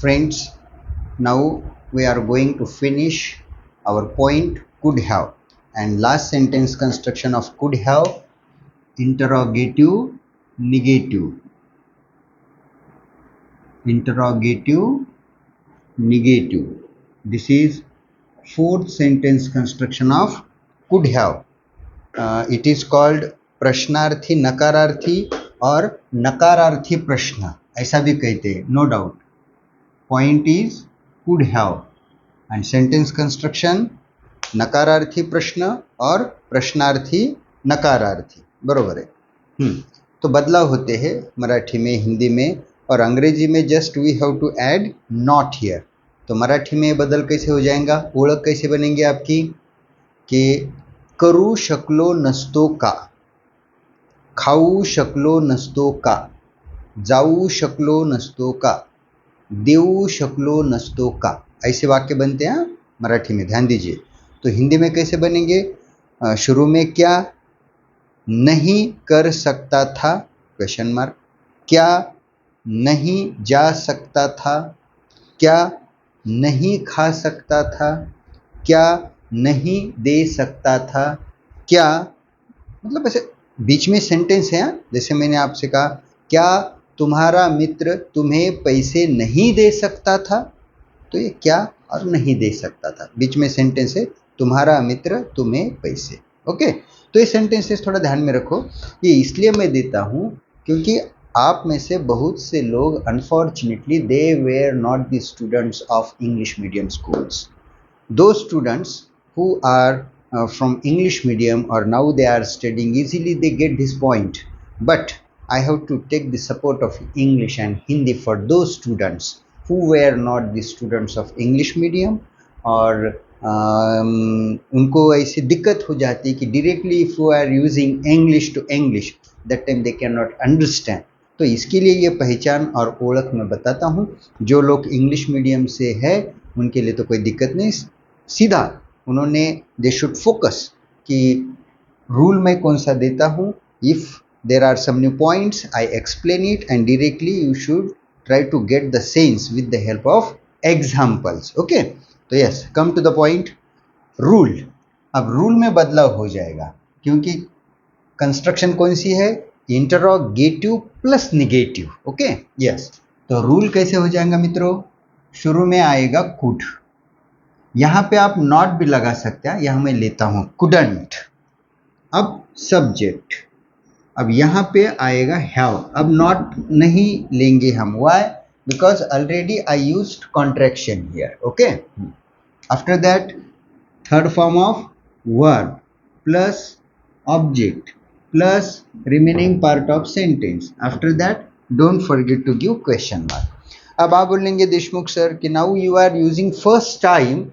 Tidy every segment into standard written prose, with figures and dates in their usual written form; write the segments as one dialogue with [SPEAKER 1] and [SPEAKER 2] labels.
[SPEAKER 1] Friends, now we are going to finish our point could have, and last sentence construction of could have: interrogative, negative, interrogative, negative. This is fourth sentence construction of could have. It is called प्रश्नार्थी नकारार्थी और नकारार्थी प्रश्न, ऐसा भी कहते हैं, no doubt. Point is could have and sentence construction नकारार्थी प्रश्न और प्रश्नार्थी नकारार्थी, बरोबर है. तो बदलाव होते हैं मराठी में, हिंदी में और अंग्रेजी में. Just we have to add not here. तो मराठी में बदल कैसे हो जाएगा, ओळख कैसे बनेंगे आपकी कि करू शकलो नसतो का, खाऊ शकलो नसतो का, जाऊ शकलो नसतो का, देऊ शकलो नसतो का, ऐसे वाक्य बनते हैं मराठी में, ध्यान दीजिए. तो हिंदी में कैसे बनेंगे? शुरू में क्या नहीं कर सकता था, क्वेश्चन मार्क. क्या नहीं जा सकता था, क्या नहीं खा सकता था, क्या नहीं दे सकता था, क्या, मतलब ऐसे बीच में सेंटेंस है. जैसे मैंने आपसे कहा, क्या तुम्हारा मित्र तुम्हें पैसे नहीं दे सकता था, तो ये क्या और नहीं दे सकता था, बीच में सेंटेंस है, तुम्हारा मित्र तुम्हें पैसे. ओके, तो ये सेंटेंसेस थोड़ा ध्यान में रखो. ये इसलिए मैं देता हूँ क्योंकि आप में से बहुत से लोग unfortunately they were not the students of English medium schools. Those students who are from English medium or now they are studying easily, they get this point. But I have to take the support of English and Hindi for those students who were not the students of English medium, और उनको ऐसी दिक्कत हो जाती है कि directly if you are using English to English, that time they cannot understand. तो इसके लिए ये पहचान और ओळख मैं बताता हूँ. जो लोग इंग्लिश मीडियम से है उनके लिए तो कोई दिक्कत नहीं, सीधा उन्होंने दे शुड फोकस कि रूल मैं कौन सा देता हूँ. If there are some new points I explain it and directly you should try to get the sense with the help of examples. Okay, तो yes, come to the point. Rule, अब rule में बदलाव हो जाएगा क्योंकि construction कौन सी है, interrogative plus negative. Okay, yes. तो रूल कैसे हो जाएगा मित्रों, शुरू में आएगा कुड, यहां पे आप नॉट भी लगा सकते हैं, यहां मैं लेता हूं कुडंट. अब सब्जेक्ट, अब यहां पे आएगा हैव. अब नॉट नहीं लेंगे हम, why, because already I used contraction here. Okay, after that third form of verb plus object plus remaining part of sentence. After that don't forget to give question mark. अब आप बोलेंगे Deshmukh sir कि now you are using first time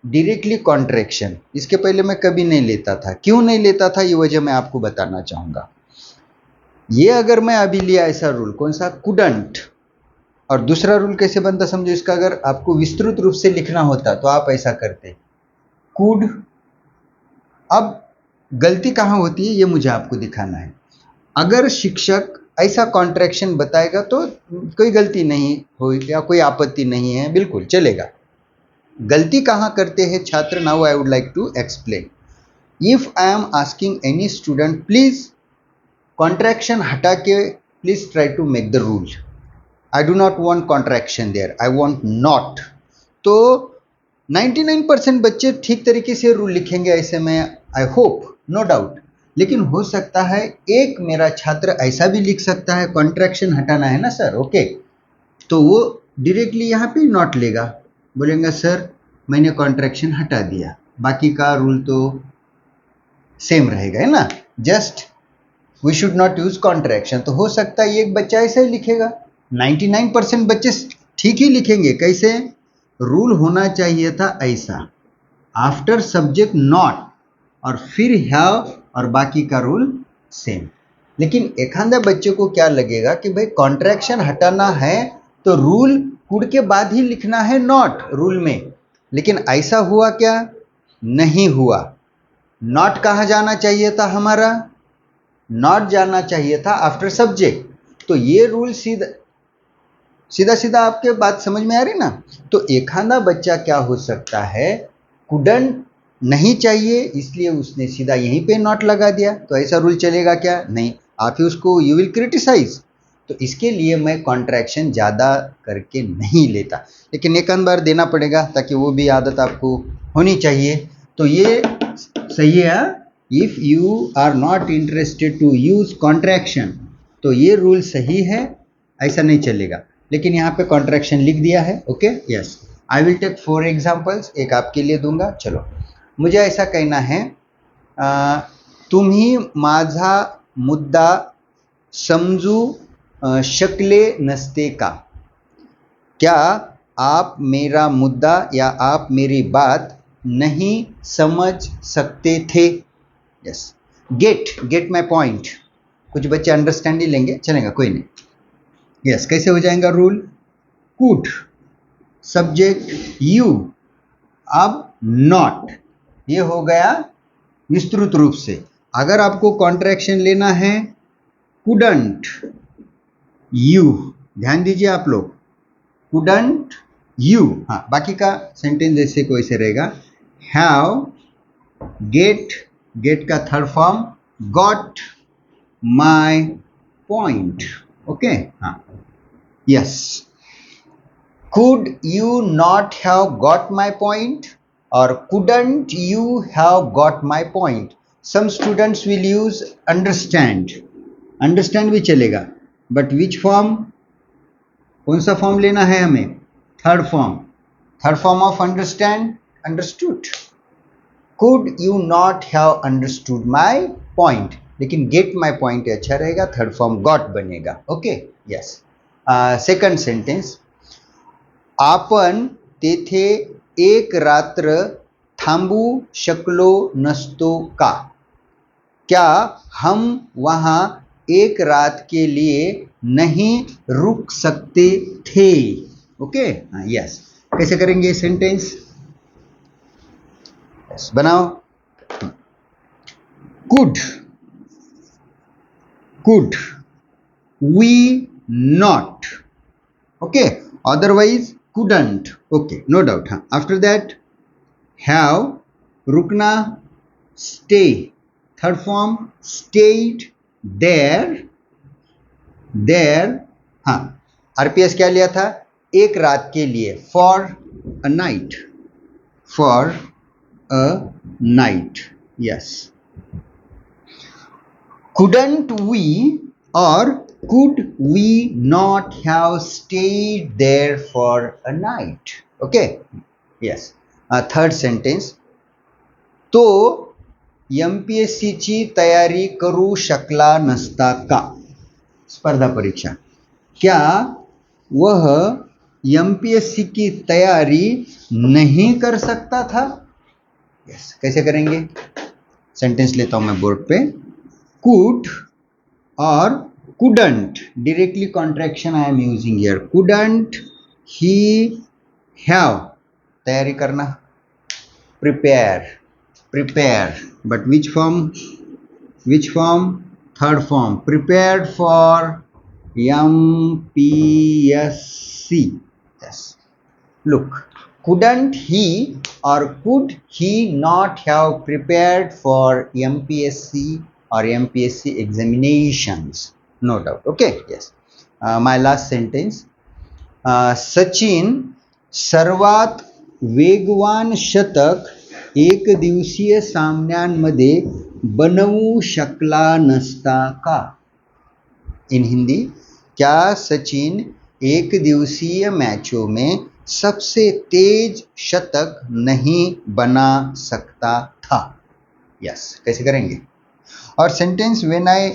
[SPEAKER 1] directly contraction. इसके पहले मैं कभी नहीं लेता था. क्यों नहीं लेता था, ये वजह मैं आपको बताना चाहूंगा. ये अगर मैं अभी लिया ऐसा रूल, कौन सा, कुडंट, और दूसरा रूल कैसे बनता समझो इसका, अगर आपको विस्तृत रूप से लिखना होता तो आप ऐसा करते, कुड. अब गलती कहाँ होती है ये मुझे आपको दिखाना है. अगर शिक्षक ऐसा कॉन्ट्रैक्शन बताएगा तो कोई गलती नहीं हो या कोई आपत्ति नहीं है, बिल्कुल चलेगा. गलती कहाँ करते हैं छात्र, now I would like to explain. If I am asking any student, please contraction हटा के please try to make the rule. I do not want contraction there, I want not. तो 99% बच्चे ठीक तरीके से रूल लिखेंगे ऐसे में, आई होप, नो डाउट. लेकिन हो सकता है एक मेरा छात्र ऐसा भी लिख सकता है, कॉन्ट्रैक्शन हटाना है ना सर, ओके, तो वो डायरेक्टली यहाँ पे नॉट लेगा, बोलेंगे सर मैंने कॉन्ट्रैक्शन हटा दिया, बाकी का रूल तो सेम रहेगा, है ना. Just we should not use contraction. तो हो सकता है एक बच्चा ऐसा ही लिखेगा, 99% बच्चे ठीक ही लिखेंगे. कैसे, रूल होना चाहिए था ऐसा, आफ्टर सब्जेक्ट नॉट और फिर हैव और बाकी का रूल सेम. लेकिन एखाद्या बच्चे को क्या लगेगा कि भाई कॉन्ट्रैक्शन हटाना है तो रूल कुड के बाद ही लिखना है नॉट रूल में. लेकिन ऐसा हुआ क्या, नहीं हुआ. नॉट कहाँ जाना चाहिए था हमारा, नॉट जाना चाहिए था आफ्टर सब्जेक्ट. तो ये रूल सीधा सीधा सीधा आपके बात समझ में आ रही ना। तो एखादा बच्चा क्या हो सकता है, कुडंट नहीं चाहिए इसलिए उसने सीधा यहीं पे नॉट लगा दिया, तो ऐसा रूल चलेगा क्या? नहीं, आप ही उसको यू विल क्रिटिसाइज। तो इसके लिए मैं कॉन्ट्रैक्शन ज़्यादा करके नहीं लेता, लेकिन एक आध बार देना पड़ेगा ताकि वो भी आदत आपको होनी चाहिए। तो ये सही है। If you are not interested to use contraction, तो ये रूल सही है, ऐसा नहीं चलेगा। लेकिन यहाँ पे कॉन्ट्रैक्शन लिख दिया है। Okay, yes, I will take 4 examples, एक आपके लिए दूंगा। चलो, मुझे ऐसा कहना है, तुम्ही माझा मुद्दा समजू शकले नसते का? क्या आप मेरा मुद्दा या आप मेरी बात नहीं समझ सकते थे? Yes, get my point. कुछ बच्चे अंडरस्टैंड ही लेंगे, चलेगा, कोई नहीं। यस, कैसे हो जाएगा रूल? कुड, सब्जेक्ट यू, अब नॉट, ये हो गया विस्तृत रूप से। अगर आपको कॉन्ट्रैक्शन लेना है, कुडंट यू, ध्यान दीजिए आप लोग, कुडंट यू, हाँ, बाकी का सेंटेंस जैसे को ऐसे रहेगा, हैव, गेट का third form got my point. Okay, हाँ, yes, could you not have got my point, or couldn't you have got my point? Some students will use understand भी चलेगा, but which form, कौन सा form लेना है हमें? Third form of understand, understood. could you not have understood my point, लेकिन get my point अच्छा रहेगा, थर्ड फॉर्म got बनेगा। Okay, yes. सेकंड सेंटेंस, आपण तेथे एक रात्र थांबू शकलो नसतो का? क्या हम वहां एक रात के लिए नहीं रुक सकते थे? ओके, यस, कैसे करेंगे सेंटेंस? यस, बनाओ। Could we not, okay, otherwise couldn't, okay, no doubt, हाँ। After that, have, रुकना, stay, third form stayed there, हाँ। RPS क्या लिया था? एक रात के लिए, for a night, yes। couldn't we or could we not have stayed there for a night? Okay, yes। Third sentence, तो MPSC ची तयारी करू शकला नसता का? स्पर्धा परीक्षा, क्या वह MPSC की तैयारी नहीं कर सकता था? yes, कैसे करेंगे? सेंटेंस लेता हूं मैं बोर्ड पे, could or couldn't, directly contraction I am using here, couldn't he have, तैयारी करना, prepare, but which form? Third form, prepared for MPSC, yes। Look, couldn't he or could he not have prepared for MPSC or MPSC examinations? No doubt, okay, yes। My last sentence, Sachin सर्वात वेगवान शतक एक दिवसीय सामन्यांमध्ये बनवू शकला नसता का? इन हिंदी, क्या सचिन एक दिवसीय मैचों में सबसे तेज शतक नहीं बना सकता था? यस, कैसे करेंगे? और sentence when I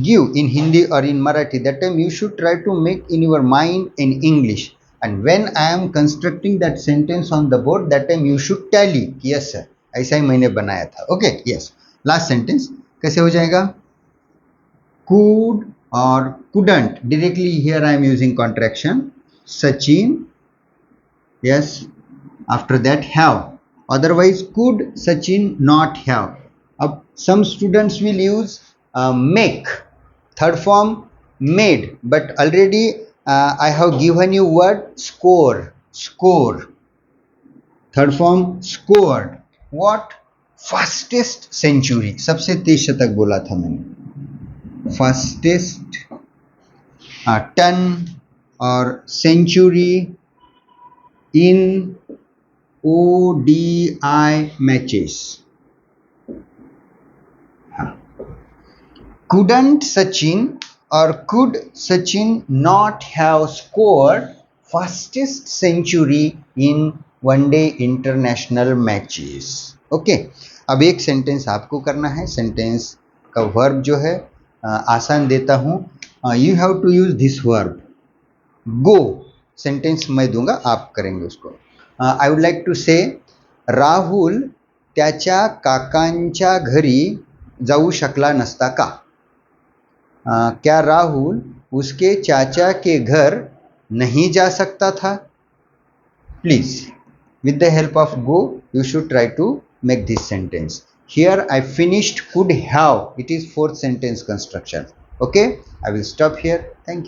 [SPEAKER 1] give in Hindi or in Marathi, that time you should try to make in your mind in English, and when I am constructing that sentence on the board, that time you should tally, yes sir, ऐसा ही मैंने बनाया था। Okay, yes. Last sentence कैसे हो जाएगा? could or couldn't, directly here I am using contraction, Sachin, yes, after that have, otherwise could Sachin not have? अब some students will use make, third form made, but already I have given you word score. Score. Third form scored. What? Fastest century. सबसे तेज शतक बोला था मैंने. Fastest ton or century in ODI matches. Couldn't Sachin or could Sachin not have scored fastest century in one day international matches? Okay, अब एक sentence आपको करना है. सेंटेंस का वर्ब जो है आसान देता हूं. You have to use this verb go. Sentence मैं दूंगा, आप करेंगे उसको. आई वुड लाइक टू से राहुल त्याच्या काकांच्या घरी जाऊ शकला नसता का? क्या राहुल उसके चाचा के घर नहीं जा सकता था? Please, with the help of go, you should try to make this sentence. Here I finished could have. It is fourth sentence construction. Okay, I will stop here. Thank you.